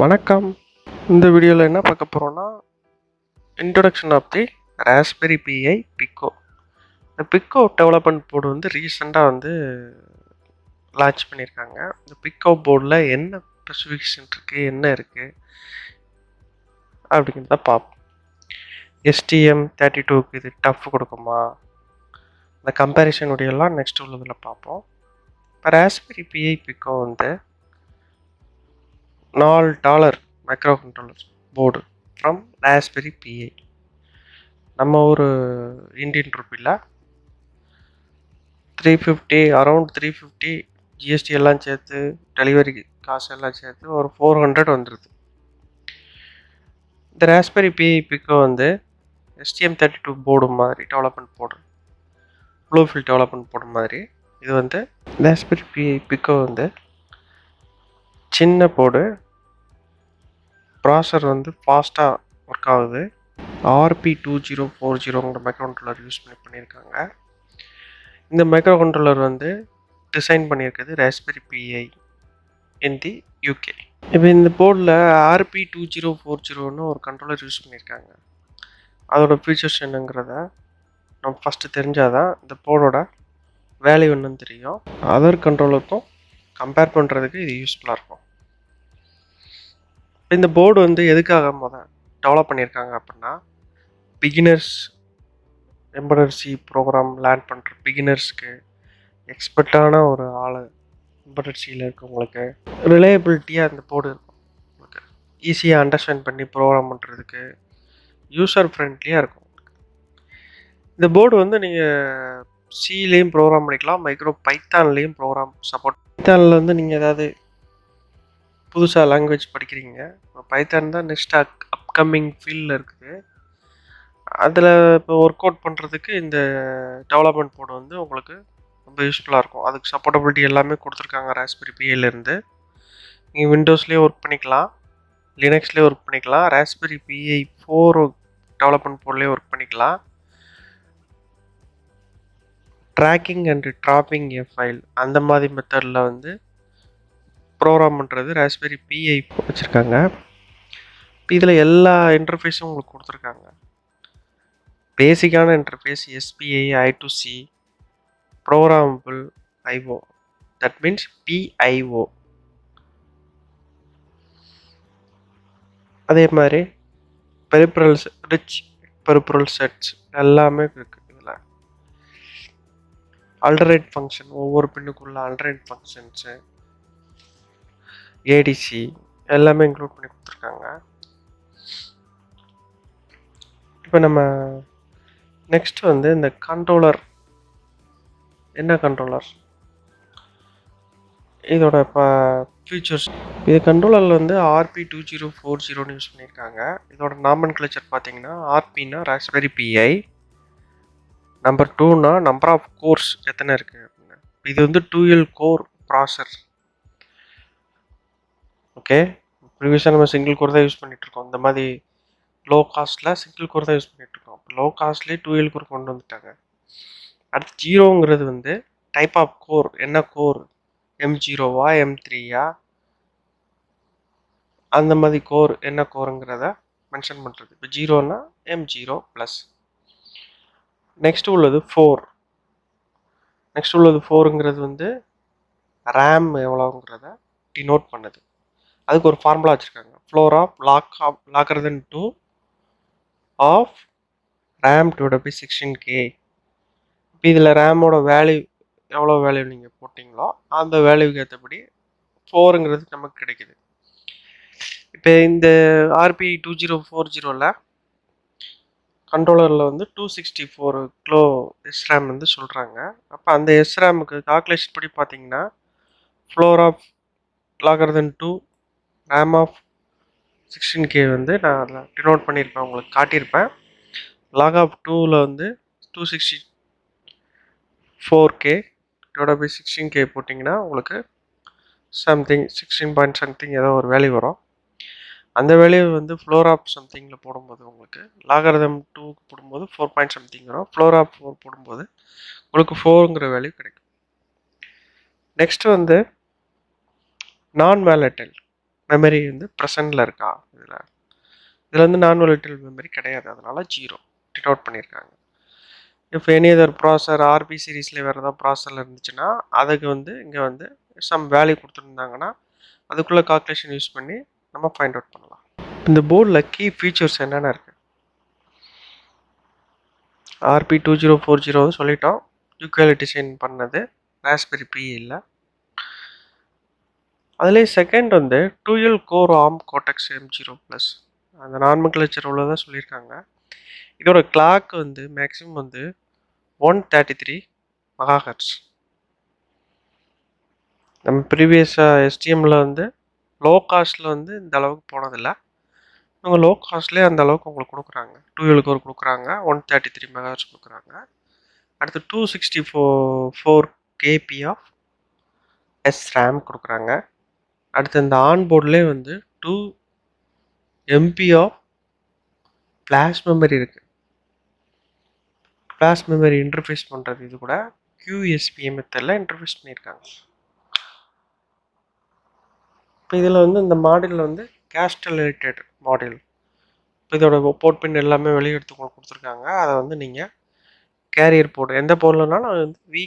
வணக்கம். இந்த வீடியோவில் என்ன பார்க்க போகிறோன்னா, introduction of the Raspberry Pi Pico. இந்த பிக்கோ டெவலப்மெண்ட் போர்டு வந்து ரீசெண்டாக லான்ச் பண்ணியிருக்காங்க. இந்த பிக்கோ போர்டில் என்ன ஸ்பெசிஃபிகேஷன் இருக்குது, என்ன இருக்குது அப்படிங்கிறத பார்ப்போம். STM32க்கு இது டஃப் கொடுக்குமா, இந்த கம்பேரிசனுடையெல்லாம் நெக்ஸ்ட் உள்ளதில் பார்ப்போம். இப்போ Raspberry Pi Pico $4 microcontroller board from Raspberry Pi. நம்ம ஒரு இந்தியன் ருப்பியில் 350, அரௌண்ட் 350 ஜிஎஸ்டி எல்லாம் சேர்த்து, டெலிவரி காசு எல்லாம் சேர்த்து ஒரு 400 வந்துடுது. இந்த raspberry Pi pico STM32 board மாதிரி டெவலப்மெண்ட் போர்டு, ப்ளூஃபில் டெவலப்மெண்ட் போர்டு மாதிரி. இது ராஸ்பெரி பிஐ பிக்கோ சின்ன போர்டு, ப்ராசர் ஃபாஸ்ட்டாக ஒர்க் ஆகுது. RP2040ங்கிற மைக்ரோ கண்ட்ரோலர் யூஸ் பண்ணியிருக்காங்க. இந்த மைக்ரோ கண்ட்ரோலர் டிசைன் பண்ணியிருக்குது ராஸ்பெரி பிஐ இன் தி UK. இப்போ இந்த போர்டில் RP2040ன்னு ஒரு கண்ட்ரோலர் யூஸ் பண்ணியிருக்காங்க. அதோட ஃபீச்சர்ஸ் என்னங்கிறத நம்ம ஃபஸ்ட்டு தெரிஞ்சாதான் இந்த போர்டோட வேல்யூ என்னன்னு தெரியும். அதர் கண்ட்ரோலருக்கும் கம்பேர் பண்ணுறதுக்கு இது யூஸ்ஃபுல்லாக இருக்கும். இந்த போர்டு எதுக்காக டெவலப் பண்ணியிருக்காங்க அப்படின்னா, beginners embedded C program learn பண்ணுற பிகினர்ஸ்க்கு, எக்ஸ்பர்ட்டான ஒரு ஆள் எம்பெடட் சியில் இருக்கவங்களுக்கு ரிலையபிலிட்டியாக இந்த போர்டு இருக்கும். உங்களுக்கு ஈஸியாக அண்டர்ஸ்டாண்ட் பண்ணி ப்ரோக்ராம் பண்ணுறதுக்கு யூசர் ஃப்ரெண்ட்லியாக இருக்கும். இந்த போர்டு நீங்கள் சிலேயும் ப்ரோக்ராம் பண்ணிக்கலாம், பைத்தான்லேயும் ப்ரோக்ராம் சப்போர்ட். பைத்தானில் நீங்கள் ஏதாவது புதுசாக லாங்குவேஜ் படிக்கிறீங்க, பைத்தான் தான் நெக்ஸ்ட் அப்கமிங் ஃபீல்டில் இருக்குது. அதில் இப்போ ஒர்க் அவுட் பண்ணுறதுக்கு இந்த டெவலப்மெண்ட் போர்டு உங்களுக்கு ரொம்ப யூஸ்ஃபுல்லாக இருக்கும். அதுக்கு சப்போர்ட்டபிலிட்டி எல்லாமே கொடுத்துருக்காங்க ராஸ்பெரி பிஐலேருந்து. நீங்கள் விண்டோஸ்லேயே ஒர்க் பண்ணிக்கலாம், லினக்ஸ்லேயே ஒர்க் பண்ணிக்கலாம், ராஸ்பெரி பிஐ 4 டெவலப்மெண்ட் போர்ட்லேயே ஒர்க் பண்ணிக்கலாம். Dragging and dropping a file அந்த மாதிரி மெத்தடில் ப்ரோக்ராம் பண்ணுறது ராஸ்பெரி பிஐ வச்சுருக்காங்க. இதில் எல்லா இன்டர்ஃபேஸும் உங்களுக்கு கொடுத்துருக்காங்க. பேசிக்கான interface SPI I2C, programmable IO, that means PIO. அதே மாதிரி பெரிப்ரல்ஸ், ரிச் பெரிப்ரல் செட்ஸ் எல்லாமே இருக்குது. இதில் அல்டர்னேட் ஃபங்க்ஷன், ஒவ்வொரு பின்னுக்குள்ள அல்டர்னேட் ஃபங்க்ஷன்ஸு, ADC எல்லாமே இன்க்ளூட் பண்ணி கொடுத்துருக்காங்க. இப்போ நம்ம நெக்ஸ்ட் இந்த கண்ட்ரோலர், என்ன கண்ட்ரோலர், இதோட இப்போ ஃபீச்சர்ஸ். இது கண்ட்ரோலரில் RP2040ன்னு யூஸ் பண்ணியிருக்காங்க. இதோட நாமன் கிளச்சர் பார்த்தீங்கன்னா, RPனா ராஸ்பெரி பிஐ, நம்பர் 2னா நம்பர் ஆஃப் கோர்ஸ் எத்தனை இருக்குது அப்படின்னு. இது 2L கோர் ப்ராசர். ஓகே, ப்ரீவியஸாக நம்ம சிங்கிள் கோர் தான் யூஸ் பண்ணிகிட்ருக்கோம். இந்த மாதிரி லோ காஸ்ட்டில் சிங்கிள் கோர் தான் யூஸ் பண்ணிகிட்ருக்கோம். லோ காஸ்ட்லேயே 2L கோர் கொண்டு வந்துட்டாங்க. அடுத்து ஜீரோங்கிறது டைப் ஆஃப் கோர், என்ன கோர், M0வா M3யா, அந்த மாதிரி கோர் என்ன கோருங்கிறத மென்ஷன் பண்ணுறது. இப்போ ஜீரோனா M0+. நெக்ஸ்ட் உள்ளது 4. நெக்ஸ்ட் உள்ளது 4ங்கிறது ரேம் எவ்வளோங்கிறத டினோட் பண்ணுது. அதுக்கு ஒரு ஃபார்முலா வச்சுருக்காங்க. Floor of logger then 2 of RAM / 16K. இப்போ இதில் ரேமோட வேல்யூ எவ்வளோ வேல்யூ நீங்கள் போட்டிங்களோ அந்த வேல்யூக்கு ஏற்றபடி 4ங்கிறது நமக்கு கிடைக்குது. இப்போ இந்த RP2040ல் கண்ட்ரோலரில் 264 கிலோ SRAM சொல்கிறாங்க. அப்போ அந்த SRAMக்கு கால்குலேஷன் படி பார்த்தீங்கன்னா, floor of logger then 2 RAM of 16K நான் அதில் டினோட் பண்ணியிருப்பேன், உங்களுக்கு காட்டியிருப்பேன். லாக் ஆஃப் 2ல் 264K / 16K போட்டிங்கன்னா உங்களுக்கு சம்திங் 16 something ஏதோ ஒரு வேல்யூ வரும். அந்த வேல்யூ ஃப்ளோர் ஆஃப் சம்திங்கில் போடும்போது உங்களுக்கு லாகரிதம் 2க்கு போடும்போது 4 something வரும். ஃப்ளோர் ஆஃப் 4 போடும்போது உங்களுக்கு 4ங்கிற வேல்யூ கிடைக்கும். நெக்ஸ்ட் நான் வேலட்டைல். மெமரி வந்து ப்ரெசண்டில் இருக்கா இதில் வந்து நான் வாலட்டில் மெமரி கிடையாது, அதனால 0 டினோட் பண்ணியிருக்காங்க. இஃப் எனி அதர் ப்ராசர் ஆர்பி சீரீஸில் வேறு ஏதாவது ப்ராசரில் இருந்துச்சுன்னா அதுக்கு வந்து இங்கே வந்து சம் வேல்யூ கொடுத்துருந்தாங்கன்னா அதுக்குள்ளே கால்குலேஷன் யூஸ் பண்ணி நம்ம ஃபைண்ட் அவுட் பண்ணலாம். இந்த போர்டில் கீ ஃபீச்சர்ஸ் என்னென்ன இருக்குது? ஆர்பி 2040 சொல்லிட்டோம், யூகேல டிசைன் பண்ணது, ராஸ்பெரி பி இல்லை. அதுலேயே செகண்ட் வந்து 2L core arm codex M0+, அந்த நார்மல்கிளச்சர் உள்ளதான் சொல்லியிருக்காங்க. இதோட கிளாக் வந்து மேக்ஸிமம் வந்து 133 மெகாஹெர்ட்ஸ். நம்ம ப்ரீவியஸாக எஸ்டிஎம்மில் வந்து லோ காஸ்ட்டில் வந்து இந்த அளவுக்கு போனதில்லை, இவங்க லோ காஸ்ட்லேயே அந்த அளவுக்கு உங்களுக்கு கொடுக்குறாங்க. 2L கோர் கொடுக்குறாங்க, 133 மெகாஹெர்ட்ஸ் கொடுக்குறாங்க. அடுத்து 264 கேபி ஆஃப் எஸ் ரேம் கொடுக்குறாங்க. அடுத்து இந்த ஆன்போர்ட்லேயே வந்து 2 எம்பி ஆஃப் ஃப்ளாஷ் மெமரி இருக்குது. ஃப்ளாஷ் மெமரி இன்டர்ஃபேஸ் பண்ணுறது இது கூட QSP மெத்தடில் இன்டர்ஃபேஸ் பண்ணியிருக்காங்க. இப்போ இதில் வந்து இந்த மாடலில் வந்து கேஸ்டலேட்டட் மாடல், இப்போ இதோட போர்ட் பின் எல்லாமே வெளியே எடுத்து கொடுத்துருக்காங்க. அதை வந்து நீங்கள் கேரியர் போர்டு எந்த போர்ட்லனாலும் அது வந்து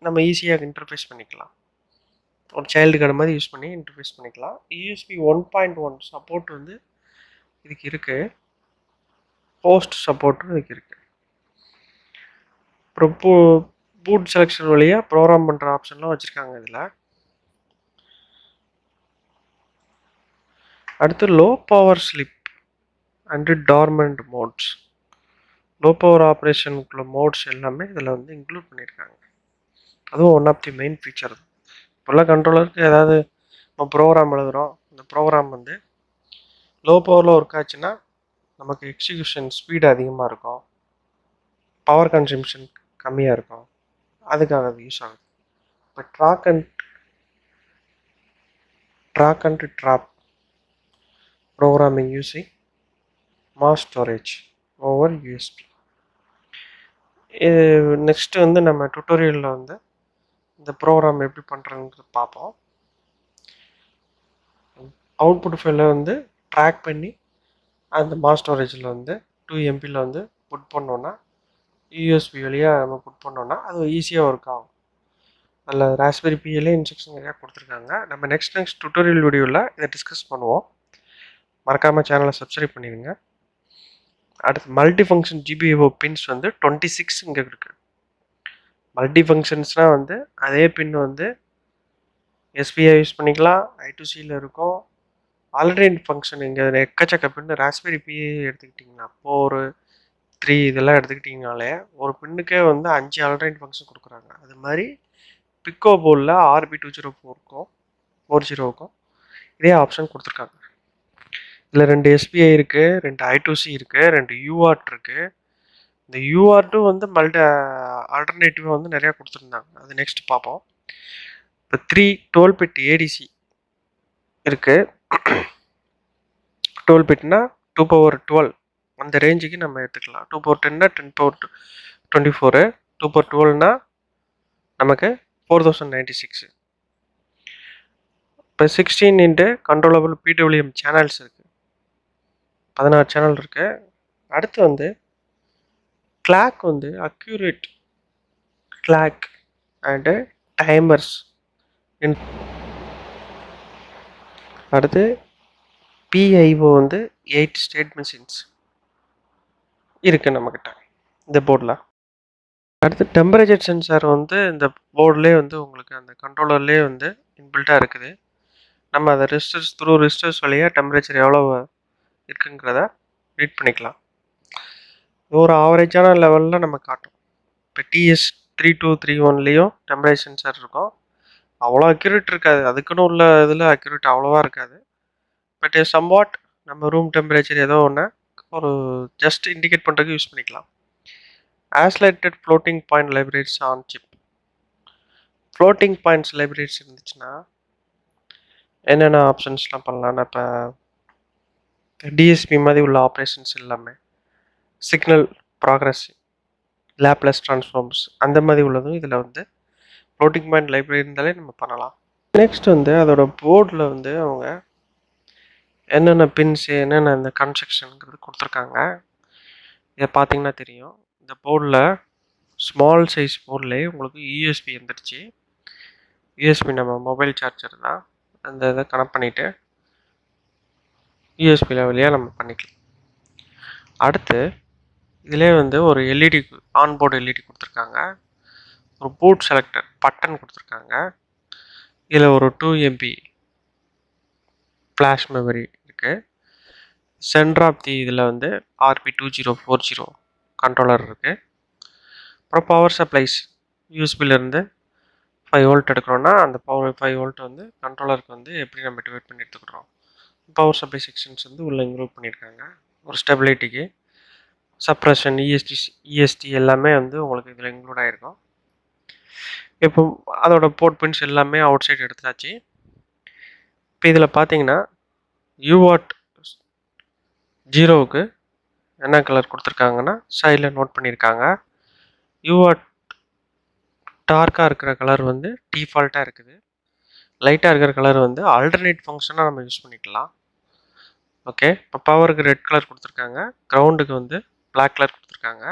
நம்ம ஈஸியாக இன்டர்ஃபேஸ் பண்ணிக்கலாம். ஒரு சைல்டு கார்டு மாதிரி யூஸ் பண்ணி இன்டர்ஃபேஸ் பண்ணிக்கலாம். USB 1.1 சப்போர்ட் வந்து இதுக்கு இருக்குது, போஸ்ட் சப்போர்ட்டும் இதுக்கு இருக்குது. அப்புறம் பூட் செலெக்ஷன் வழியாக ப்ரோக்ராம் பண்ணுற ஆப்ஷன்லாம் வச்சுருக்காங்க இதில். அடுத்து low power sleep and dormant modes, low power ஆப்ரேஷனுக்குள்ள மோட்ஸ் எல்லாமே இதில் வந்து இன்க்ளூட் பண்ணியிருக்காங்க. அதுவும் one of the main feature. இப்போல்லாம் கண்ட்ரோலருக்கு ஏதாவது நம்ம ப்ரோக்ராம் எழுதுகிறோம், இந்த ப்ரோக்ராம் வந்து லோ பவரில் ஒர்க் ஆச்சுன்னா நமக்கு எக்ஸிக்யூஷன் ஸ்பீடு அதிகமாக இருக்கும், பவர் கன்சம்ஷன் கம்மியாக இருக்கும், அதுக்காக அது யூஸ் ஆகுது. இப்போ drag and drop programming using mass storage over USB. இது நெக்ஸ்ட்டு வந்து நம்ம டுட்டோரியலில் வந்து இந்த ப்ரோக்ராம் எப்படி பண்ணுறதுன்னு பார்ப்போம். அவுட்புட் ஃபைலை வந்து ட்ராக் பண்ணி அந்த மாஸ் ஸ்டோரேஜில் வந்து 2 MBயில் வந்து புட் பண்ணோன்னா, USB வழியாக நம்ம புட் பண்ணோன்னா அது ஈஸியாக ஒர்க் ஆகும். அதில் ராஸ்பெரி பியிலே இன்ஸ்ட்ரக்ஷன் நிறையா கொடுத்துருக்காங்க. நம்ம நெக்ஸ்ட் டுட்டோரியல் வீடியோவில் இதை டிஸ்கஸ் பண்ணுவோம். மறக்காமல் சேனலை சப்ஸ்கிரைப் பண்ணிடுங்க. அடுத்து மல்டி ஃபங்க்ஷன் GPIO பின்ஸ் வந்து 26 இங்கே இருக்குது. மல்டி ஃபங்க்ஷன்ஸ்னால் வந்து அதே பின் வந்து SPI யூஸ் பண்ணிக்கலாம், I2Cயில் இருக்கும். ஆல்டர்னேட் ஃபங்க்ஷன் இங்கே எக்கச்சக்க பின்னு ராஸ்பெரி பி எடுத்துக்கிட்டிங்கன்னா 4, 3 இதெல்லாம் எடுத்துக்கிட்டிங்கனாலே ஒரு பின்னுக்கே வந்து 5 ஆல்டர்னேட் ஃபங்க்ஷன் கொடுக்குறாங்க. அது மாதிரி பிக்கோ போர்டில் RB 204க்கும் இதே ஆப்ஷன் கொடுத்துருக்காங்க. இதில் 2 SPI இருக்குது, 2 I2C இருக்குது, 2 UART இருக்குது. இந்த UART வந்து ஆல்டர்னேட்டிவாக வந்து நிறையா கொடுத்துருந்தாங்க, அது நெக்ஸ்ட் பார்ப்போம். இப்போ 3 12-bit ADC இருக்குது. 12 பிட்னா 2/12 அந்த ரேஞ்சுக்கு நம்ம எடுத்துக்கலாம். 2/10னா 10/24, 2/12னா நமக்கு 4096. இப்போ 16 கண்ட்ரோலபிள் PWM சேனல்ஸ் இருக்குது, 16 சேனல் இருக்குது. அடுத்து வந்து கிளாக் வந்து அக்யூரேட் கிளாக் அண்டு டைமர்ஸ். அடுத்து PIO வந்து 8 ஸ்டேட் மெஷின்ஸ் இருக்குது நம்மக்கிட்ட இந்த போர்டில். அடுத்து டெம்பரேச்சர் சென்சார் வந்து இந்த போர்ட்லேயே வந்து உங்களுக்கு அந்த கண்ட்ரோலர்லேயே வந்து இன்பில்ட்டாக இருக்குது. நம்ம அதை ரிஜிஸ்டர்ஸ் வழியாக டெம்பரேச்சர் எவ்வளோ இருக்குங்கிறத ரீட் பண்ணிக்கலாம். ஒரு ஆவரேஜான லெவலில் நம்ம காட்டும். இப்போ TS3231லேயும் டெம்பரேச்சர் சென்சார் இருக்கும், அவ்வளோ அக்யூரேட் இருக்காது, அதுக்குன்னு உள்ள இதில் அக்யூரேட் அவ்வளோவா இருக்காது. பட் சம்வாட் நம்ம ரூம் டெம்பரேச்சர் ஏதோ ஒன்று ஒரு ஜஸ்ட் இண்டிகேட் பண்ணுறதுக்கு யூஸ் பண்ணிக்கலாம். Accelerated floating point libraries on chip. Floating points libraries இருந்துச்சுன்னா என்னென்ன ஆப்ஷன்ஸ்லாம் பண்ணலான்னா, இப்போ DSP மாதிரி உள்ள ஆப்ரேஷன்ஸ் எல்லாமே, சிக்னல் ப்ராக்ரஸ், லேப்லஸ் ட்ரான்ஸ்ஃபார்ம்ஸ் அந்த மாதிரி உள்ளதும் இதில் வந்து ஃப்ளோட்டிங் பாயிண்ட் லைப்ரரி இருந்தாலே நம்ம பண்ணலாம். நெக்ஸ்ட் வந்து அதோட போர்டில் வந்து அவங்க என்னென்ன பின்ஸ் என்னென்ன இந்த கன்ஸ்ட்ரக்ஷனுங்கிறது கொடுத்துருக்காங்க. இதை பார்த்தீங்கன்னா தெரியும். இந்த போர்டில் ஸ்மால் சைஸ் போர்ட்லேயே உங்களுக்கு யூஎஸ்பி வந்துடுச்சு. யூஎஸ்பி நம்ம மொபைல் சார்ஜர் தான். அந்த இதை கனெக்ட் பண்ணிவிட்டு யூஎஸ்பியில் வழியாக நம்ம பண்ணிக்கலாம். அடுத்து இதிலே வந்து ஒரு எல்இடி ஆன்போர்டு எல்இடி கொடுத்துருக்காங்க. ஒரு பூட் செலக்டர் பட்டன் கொடுத்துருக்காங்க. இதில் ஒரு 2 MB ஃப்ளாஷ் மெமரி இருக்குது. சென்டர் ஆஃப் தி இதில் வந்து RP2040 கண்ட்ரோலர் இருக்குது. அப்புறம் பவர் சப்ளைஸ் யூஎஸ்பிலேருந்து 5 வோல்ட் எடுக்கிறோன்னா அந்த பவர் 5 வோல்ட் வந்து கண்ட்ரோலருக்கு வந்து எப்படி நம்ம டிவைட் பண்ணி எடுத்துக்கிறோம். பவர் சப்ளை செக்ஷன்ஸ் வந்து உள்ளே இன்க்ளூட் பண்ணியிருக்காங்க. ஒரு ஸ்டெபிலிட்டிக்கு சப்ரஷன் இஎஸ்டி எல்லாமே வந்து உங்களுக்கு இதில் இன்க்ளூட் ஆகிருக்கும். இப்போ அதோட போர்ட் பின்ஸ் எல்லாமே அவுட் சைடு எடுத்தாச்சு. இப்போ இதில் பார்த்தீங்கன்னா யூவாட் 0க்கு என்ன கலர் கொடுத்துருக்காங்கன்னா சைடில் நோட் பண்ணியிருக்காங்க. யூவாட் டார்க்காக இருக்கிற கலர் வந்து டிஃபால்ட்டாக இருக்குது. லைட்டாக இருக்கிற கலர் வந்து ஆல்டர்னேட் ஃபங்க்ஷனாக நம்ம யூஸ் பண்ணிக்கலாம். ஓகே, இப்போ பவருக்கு ரெட் கலர் கொடுத்துருக்காங்க. கிரவுண்டுக்கு வந்து பிளாக் கலர் கொடுத்துருக்காங்க.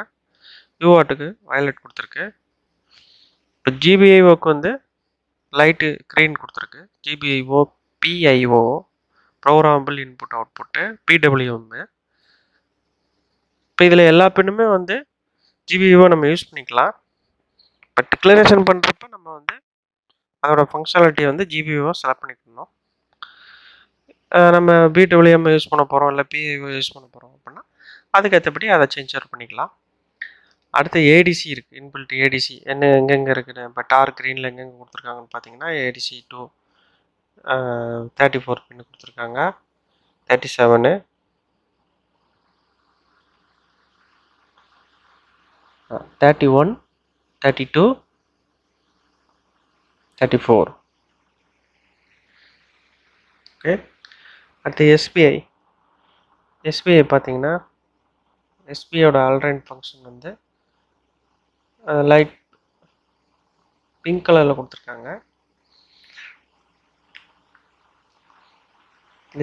யூவாட்டுக்கு வயலட் கொடுத்துருக்கு. இப்போ ஜிபிஐஓக்கு வந்து லைட்டு க்ரீன் கொடுத்துருக்கு. GPIO PIO programmable input output PWM. இப்போ இதில் எல்லா பின்னுமே வந்து ஜிபிஐஓ நம்ம யூஸ் பண்ணிக்கலாம். இப்போ டிக்ளரேஷன் பண்ணுறப்ப நம்ம வந்து அதோட ஃபங்க்ஷனாலிட்டியை வந்து ஜிபிஐஓ செலக்ட் பண்ணிக்கணும். நம்ம பிடபிள்யூஎம் யூஸ் பண்ண போகிறோம் இல்லை பிஐஓ யூஸ் பண்ண போகிறோம் அப்படின்னா அதுக்கேற்றபடி அதை சேஞ்ச் பண்ணிக்கலாம். அடுத்து ஏடிசி இருக்குது. இன்பில்ட் ஏடிசி எங்கெங்கே இருக்குது. இப்போ டார்க் க்ரீனில் எங்கெங்கே கொடுத்துருக்காங்கன்னு பார்த்தீங்கன்னா ஏடிசி 2 34 பின்னு கொடுத்துருக்காங்க. 37 31 32 34. ஓகே, அடுத்து எஸ்பிஐ பார்த்தீங்கன்னா எஸ்பிஐயோட ஆல்ரைன் ஃபங்க்ஷன் வந்து லைட் பிங்க் கலரில் கொடுத்துருக்காங்க.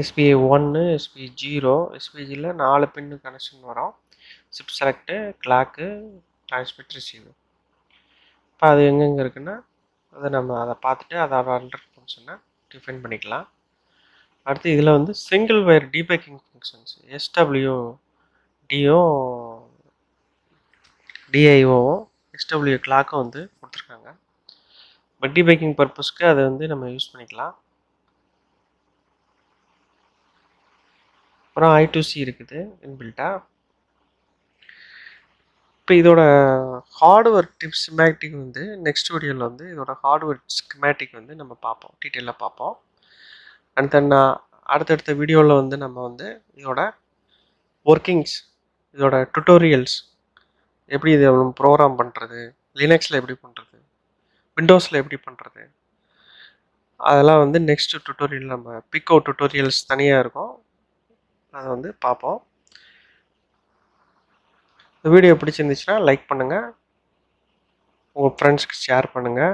எஸ்பிஐ 1 எஸ்பிஐ 0 எஸ்பிஐயில் 4 பின்னு கனெக்ஷன் வரும். Chip select, clock, transmit, receiver. இப்போ அது எங்கெங்கே இருக்குன்னா அதை பார்த்துட்டு அதோட ஆல்டர் ஃபங்க்ஷனை டிஃபைன் பண்ணிக்கலாம். அடுத்து இதில் வந்து single wire debugging functions எஸ்டபிள்யூடியும் டிஐஓவும் SW கிளாக்கும் வந்து கொடுத்துருக்காங்க. இப்போ டீபேக்கிங் பர்பஸ்க்கு அதை வந்து நம்ம யூஸ் பண்ணிக்கலாம். அப்புறம் I2C இருக்குது இன்பில்ட்டாக. இப்போ இதோட ஹார்ட்வேர் டிப்ஸ் ஸ்கிமேட்டிக் வந்து நெக்ஸ்ட் வீடியோவில் வந்து இதோட ஹார்ட்வேர் ஸ்கிமேட்டிக் வந்து நம்ம பார்ப்போம், டீட்டெயிலாக பார்ப்போம். அண்ட் தென் அடுத்தடுத்த வீடியோவில் வந்து நம்ம வந்து இதோட ஒர்க்கிங்ஸ், இதோட டுட்டோரியல்ஸ், எப்படி இதை ப்ரோக்ராம் பண்ணுறது, லினக்ஸில் எப்படி பண்ணுறது, விண்டோஸில் எப்படி பண்ணுறது, அதெல்லாம் வந்து நெக்ஸ்ட் டுட்டோரியல் நம்ம பிக்கோ டுட்டோரியல்ஸ் தனியாக இருக்கும், அதை வந்து பார்ப்போம். இந்த வீடியோ பிடிச்சிருந்துச்சுன்னா லைக் பண்ணுங்கள், உங்கள் ஃப்ரெண்ட்ஸ்க்கு ஷேர் பண்ணுங்கள்.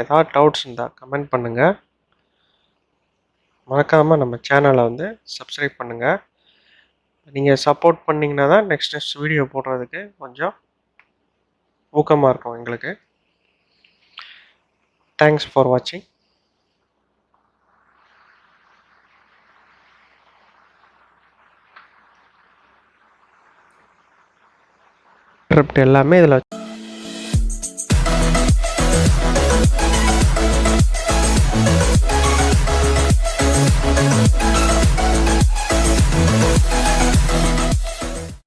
ஏதாவது டவுட்ஸ் இருந்தால் கமெண்ட் பண்ணுங்கள். மறக்காமல் நம்ம சேனலை வந்து சப்ஸ்கிரைப் பண்ணுங்கள். நீங்கள் சப்போர்ட் பண்ணிங்கன்னா தான் நெக்ஸ்ட் வீடியோ போடுறதுக்கு கொஞ்சம் ஊக்கமாக இருக்கும் எங்களுக்கு. தேங்க்ஸ் ஃபார் வாட்சிங். எல்லாமே இதில்